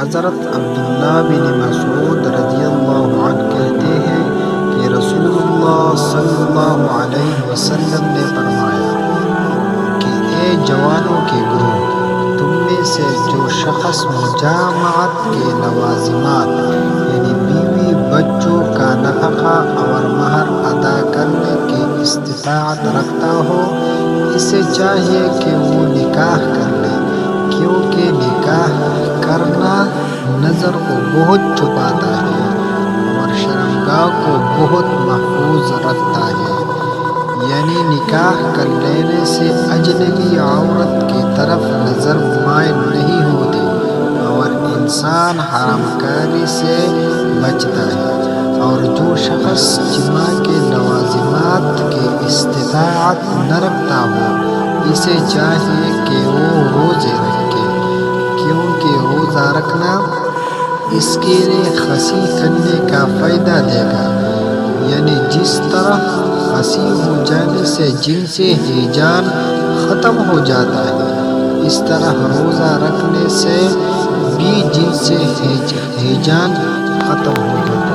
حضرت عبداللہ بن مسعود رضی اللہ عنہ کہتے ہیں کہ رسول اللہ صلی اللہ علیہ وسلم نے فرمایا کہ اے جوانوں کے گروہ، تم میں سے جو شخص مجامعت کے لوازمات یعنی بیوی بچوں کا نفقہ اور مہر ادا کرنے کی استطاعت رکھتا ہو، اسے چاہیے کہ وہ نکاح کر لے، کیونکہ نکاح کرنا نظر کو بہت چھپاتا ہے اور شرمگاہ کو بہت محفوظ رکھتا ہے۔ یعنی نکاح کر لینے سے اجنبی عورت کی طرف نظر مائل نہیں ہوتی اور انسان حرام کاری سے بچتا ہے۔ اور جو شخص جماع کے لوازمات کی استطاعت نہ رکھتا ہو، اسے چاہیے کہ وہ روزے رکھے، کیونکہ روزہ رکھنا اس کے لیے خصی کرنے کا فائدہ دے گا۔ یعنی جس طرح خصی ہو جانے سے جنسی ہیجان ختم ہو جاتا ہے، اس طرح روزہ رکھنے سے بھی جنسی ہیجان ختم ہو جاتا ہے۔